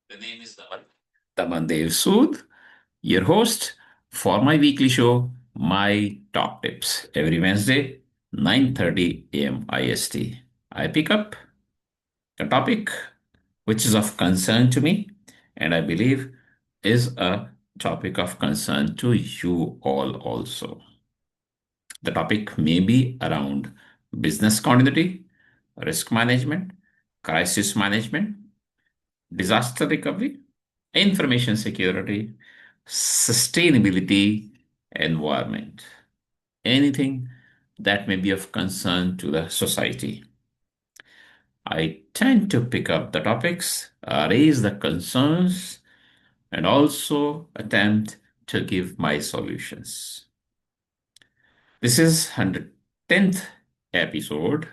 The name is Tamandev Sood, your host for my weekly show, My Top Tips, every Wednesday, 9:30 a.m. IST. I pick up a topic which is of concern to me, and I believe is a topic of concern to you all also. The topic may be around business continuity, risk management, crisis management, disaster recovery, information security, sustainability, environment, anything that may be of concern to the society. I tend to pick up the topics, raise the concerns, and also attempt to give my solutions. This is 110th episode,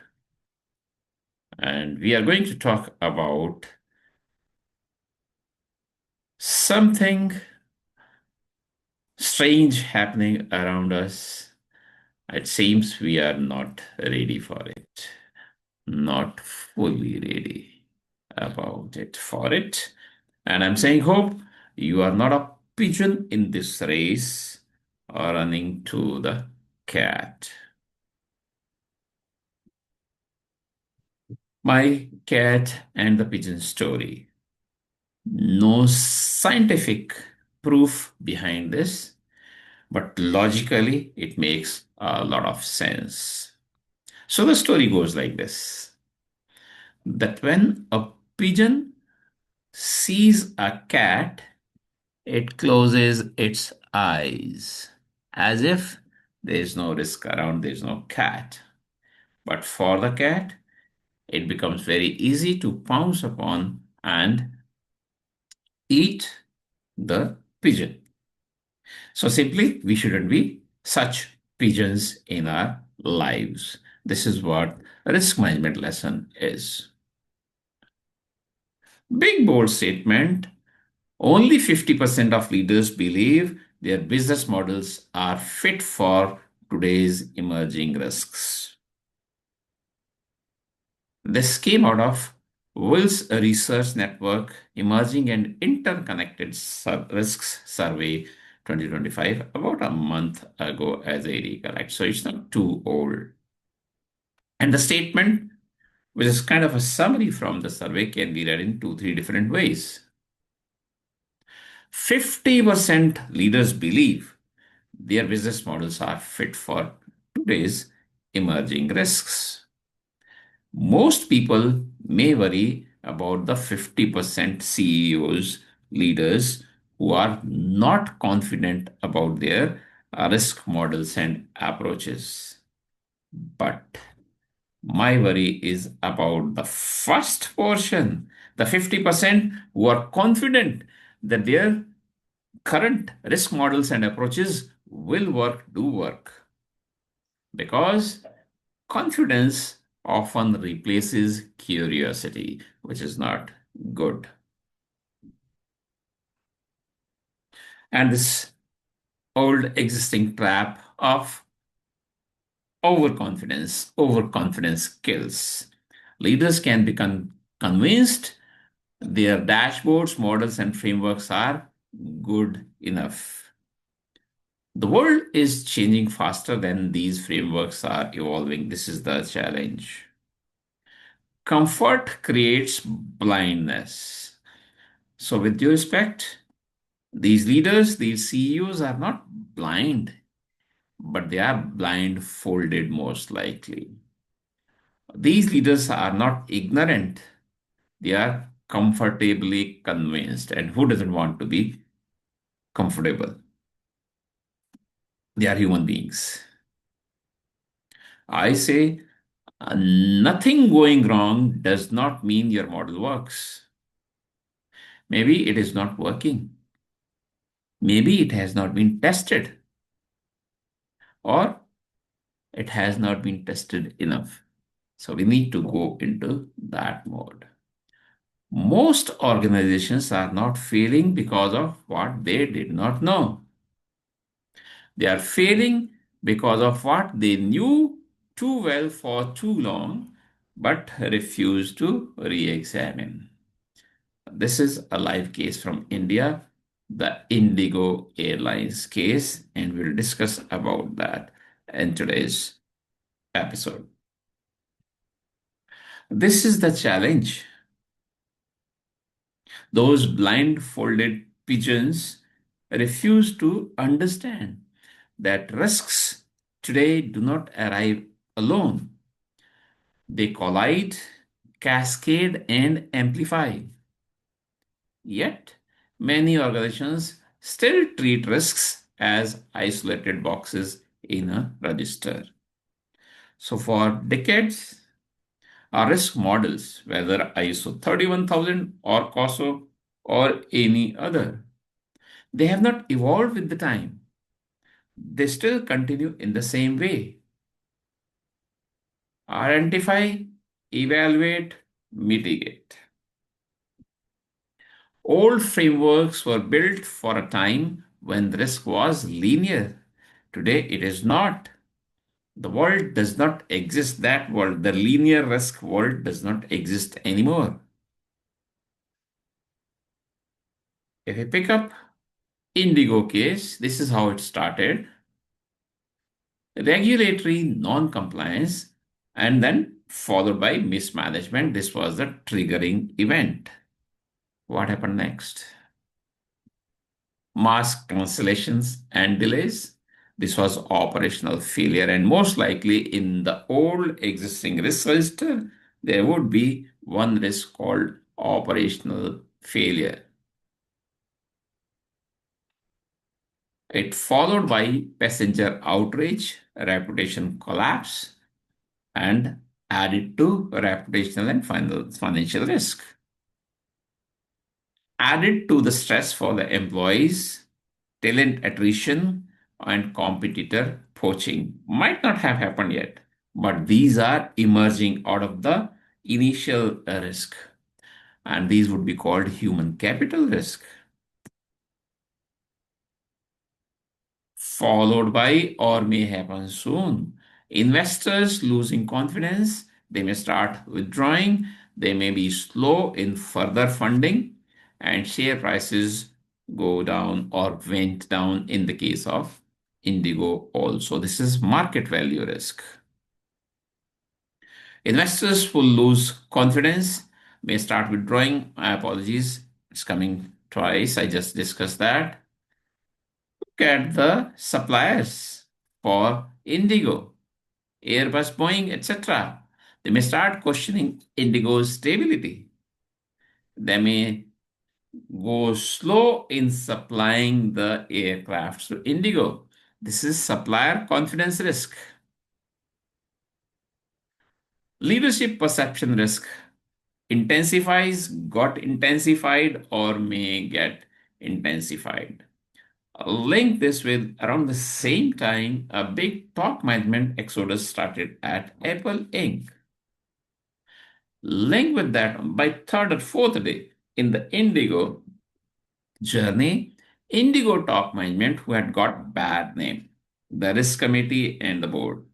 and we are going to talk about something strange happening around us. It seems we are not ready for it, not fully ready about it for it. And I'm saying, hope you are not a pigeon in this race or running to the cat. My cat and the pigeon story. No scientific proof behind this, but logically it makes a lot of sense. So the story goes like this, that when a pigeon sees a cat, it closes its eyes as if there is no risk around, there is no cat. But for the cat, it becomes very easy to pounce upon and eat the pigeon. So simply, we shouldn't be such pigeons in our lives. This is what a risk management lesson is. Big bold statement. Only 50% of leaders believe their business models are fit for today's emerging risks. This came out of Will's Research Network Emerging and Interconnected Risks Survey 2025, about a month ago, as I recollect. So it's not too old. And the statement, which is kind of a summary from the survey, can be read in two, three different ways. 50% leaders believe their business models are fit for today's emerging risks. Most people may worry about the 50% CEOs, leaders who are not confident about their risk models and approaches. But my worry is about the first portion, the 50% who are confident that their current risk models and approaches will work, do work. Because confidence often replaces curiosity, which is not good. And this old existing trap of overconfidence kills. Leaders can become convinced their dashboards, models, and frameworks are good enough. The world is changing faster than these frameworks are evolving. This is the challenge. Comfort creates blindness. So, with due respect, these leaders, these CEOs are not blind, but they are blindfolded most likely. These leaders are not ignorant, they are comfortably convinced. And who doesn't want to be comfortable? They are human beings. I say nothing going wrong does not mean your model works. Maybe it is not working. Maybe it has not been tested, or it has not been tested enough. So we need to go into that mode. Most organizations are not failing because of what they did not know. They are failing because of what they knew too well for too long but refused to re examine. This is a live case from India, the Indigo Airlines case, and we'll discuss about that in today's episode. This is the challenge. Those blindfolded pigeons refuse to understand that risks today do not arrive alone. They collide, cascade, and amplify. Yet, many organizations still treat risks as isolated boxes in a register. So, for decades, our risk models, whether ISO 31000 or COSO or any other, they have not evolved with the time. They still continue in the same way: identify, evaluate, mitigate. Old frameworks were built for a time when the risk was linear. Today it is not. The world does not exist. That world, the linear risk world, does not exist anymore. If I pick up Indigo case, this is how it started: regulatory non-compliance, and then followed by mismanagement. This was the triggering event. What happened next? Mass cancellations and delays. This was operational failure, and most likely in the old existing risk register, there would be one risk called operational failure. It followed by passenger outrage, reputation collapse, and added to reputational and financial risk. Added to the stress for the employees, talent attrition, and competitor poaching. Might not have happened yet, but these are emerging out of the initial risk. And these would be called human capital risk. Followed by, or may happen soon, investors losing confidence. They may start withdrawing. They may be slow in further funding, and share prices go down or went down in the case of Indigo also. This is market value risk. Investors will lose confidence, may start withdrawing. My apologies, it's coming twice. I just discussed that. Look at the suppliers for Indigo, Airbus, Boeing, etc. They may start questioning Indigo's stability. They may go slow in supplying the aircraft to Indigo. This is supplier confidence risk. Leadership perception risk intensifies, got intensified, or may get intensified. Link this with around the same time, a big top management exodus started at Apple Inc. Link with that by third or fourth day in the Indigo journey, Indigo top management who had got bad name, the risk committee and the board,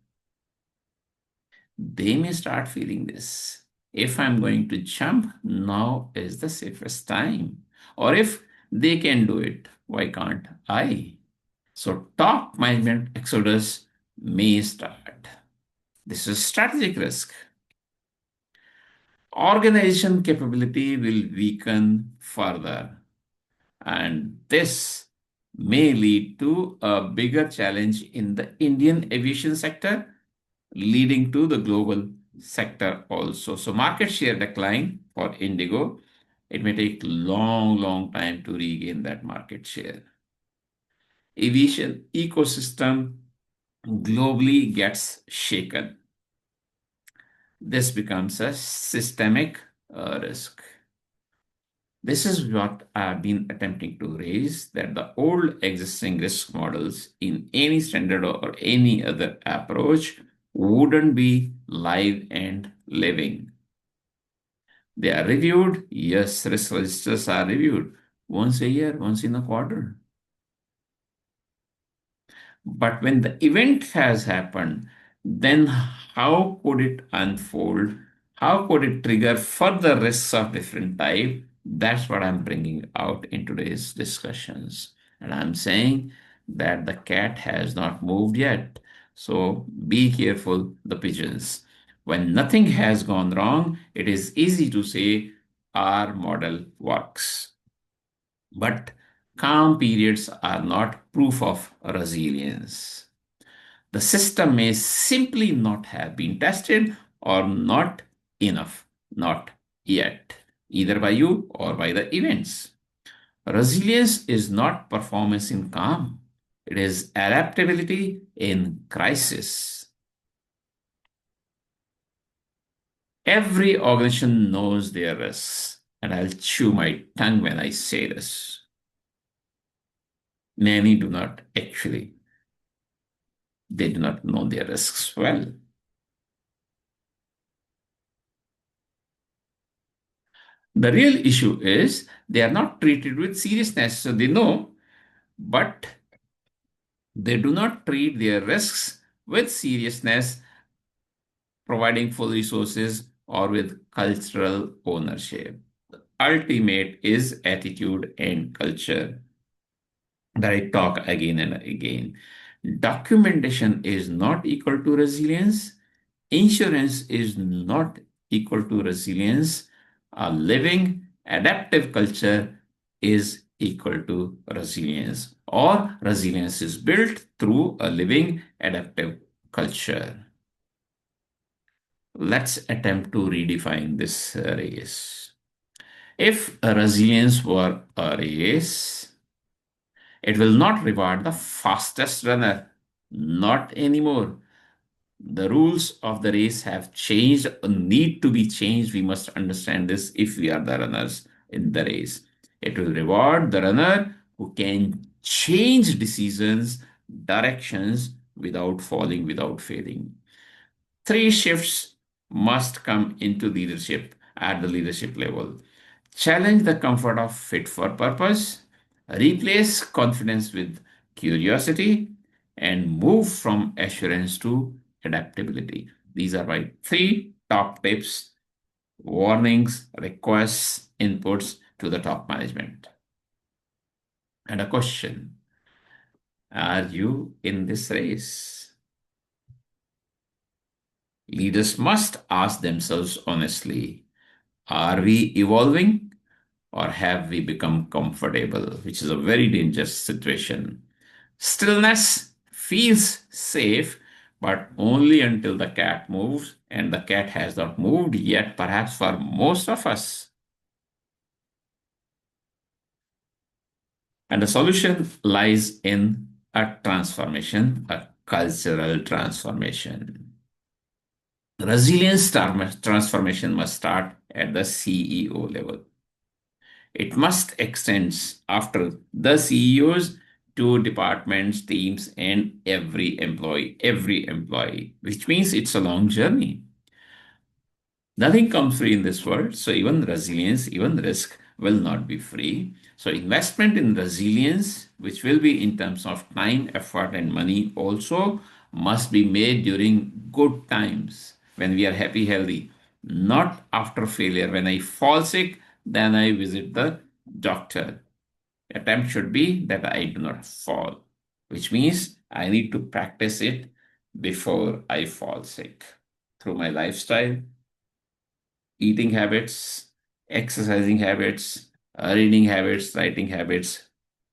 they may start feeling this. If I'm going to jump, now is the safest time. Or if they can do it, why can't I? So top management exodus may start. This is strategic risk. Organization capability will weaken further, and this may lead to a bigger challenge in the Indian aviation sector, leading to the global sector also. So market share decline for Indigo. It may take long time to regain that market share. Aviation ecosystem globally gets shaken. This becomes a systemic risk. This is what I've been attempting to raise, that the old existing risk models in any standard or any other approach wouldn't be live and living. They are reviewed. Yes, risk registers are reviewed once a year, once in a quarter. But when the event has happened, then how could it unfold? How could it trigger further risks of different type? That's what I'm bringing out in today's discussions. And I'm saying that the cat has not moved yet. So be careful, the pigeons. When nothing has gone wrong, it is easy to say our model works. But calm periods are not proof of resilience. The system may simply not have been tested or not enough, not yet, either by you or by the events. Resilience is not performance in calm, it is adaptability in crisis. Every organization knows their risks, and I'll chew my tongue when I say this. Many do not actually, they do not know their risks well. The real issue is they are not treated with seriousness. So they know, but they do not treat their risks with seriousness, providing full resources, or with cultural ownership. Ultimate is attitude and culture that I talk again and again. Documentation is not equal to resilience. Insurance is not equal to resilience. A living adaptive culture is equal to resilience, or resilience is built through a living adaptive culture. Let's attempt to redefine this race. If a resilience were a race, it will not reward the fastest runner. Not anymore. The rules of the race have changed, need to be changed. We must understand this if we are the runners in the race. It will reward the runner who can change decisions, directions without falling, without failing. Three shifts must come into leadership at the leadership level. Challenge the comfort of fit for purpose, replace confidence with curiosity, and move from assurance to adaptability. These are my three top tips, warnings, requests, inputs to the top management. And a question: are you in this race? Leaders must ask themselves honestly, are we evolving or have we become comfortable? Which is a very dangerous situation. Stillness feels safe, but only until the cat moves, and the cat has not moved yet, perhaps for most of us. And the solution lies in a transformation, a cultural transformation. Resilience transformation must start at the CEO level. It must extend after the CEOs to departments, teams, and every employee, which means it's a long journey. Nothing comes free in this world. So even resilience, even risk will not be free. So investment in resilience, which will be in terms of time, effort, and money also must be made during good times when we are happy, healthy, not after failure. When I fall sick, then I visit the doctor. Attempt should be that I do not fall, which means I need to practice it before I fall sick through my lifestyle, eating habits, exercising habits, reading habits, writing habits,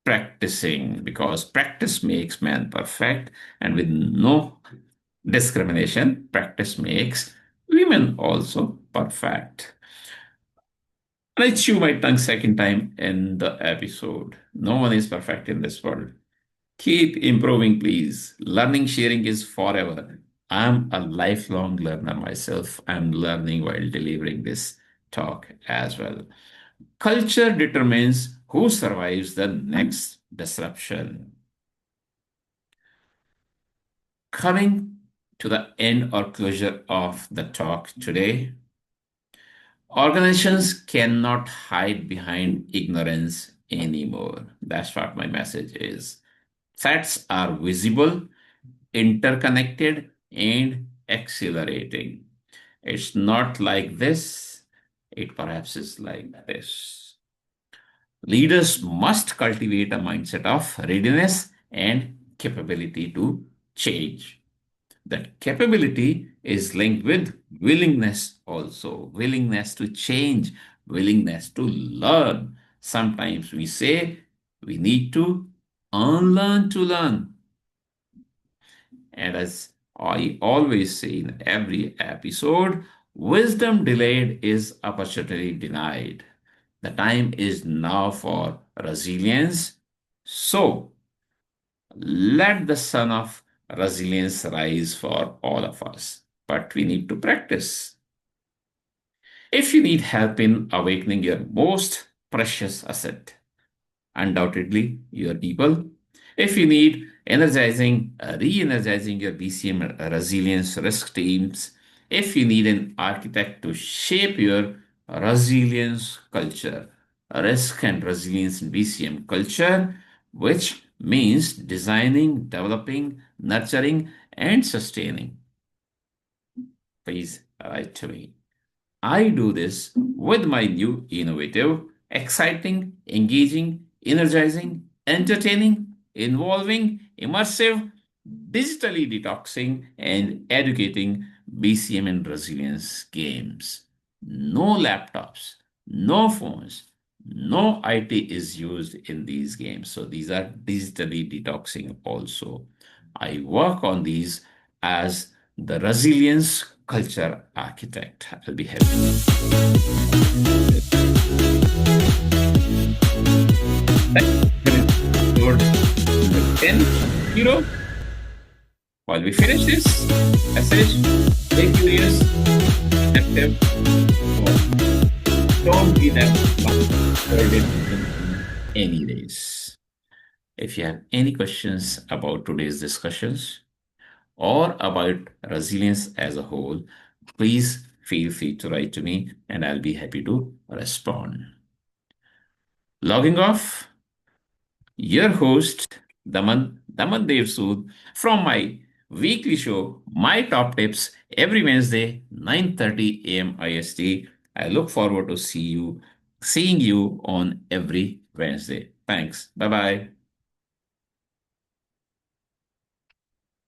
practicing, because practice makes man perfect, and with no discrimination, practice makes women also perfect. And I chew my tongue second time in the episode. No one is perfect in this world. Keep improving, please. Learning sharing is forever. I'm a lifelong learner myself. I'm learning while delivering this talk as well. Culture determines who survives the next disruption. Coming to the end or closure of the talk today, organizations cannot hide behind ignorance anymore. That's what my message is. Facts are visible, interconnected, and accelerating. It's not like this, it perhaps is like this. Leaders must cultivate a mindset of readiness and capability to change. That capability is linked with willingness also, willingness to change, willingness to learn. Sometimes we say we need to unlearn to learn. And as I always say in every episode, wisdom delayed is opportunity denied. The time is now for resilience. So let the sun of resilience rise for all of us. But we need to practice. If you need help in awakening your most precious asset, undoubtedly your people. If you need re energizing your BCM resilience risk teams, if you need an architect to shape your resilience culture, risk and resilience in BCM culture, which means designing, developing, nurturing, and sustaining, please write to me. I do this with my new innovative, exciting, engaging, energizing, entertaining, involving, immersive, digitally detoxing, and educating BCM and resilience games. No laptops, no phones, no IT is used in these games. So these are digitally detoxing also. I work on these as the resilience culture architect. I'll be happy. Episode number 10, Hero. While we finish this message, stay curious, active, don't be them in any days. If you have any questions about today's discussions, or about resilience as a whole, please feel free to write to me and I'll be happy to respond. Logging off, your host, Daman Devsood, from my weekly show, My Top Tips, every Wednesday, 9:30 a.m. IST. I look forward to seeing you on every Wednesday. Thanks. Bye bye.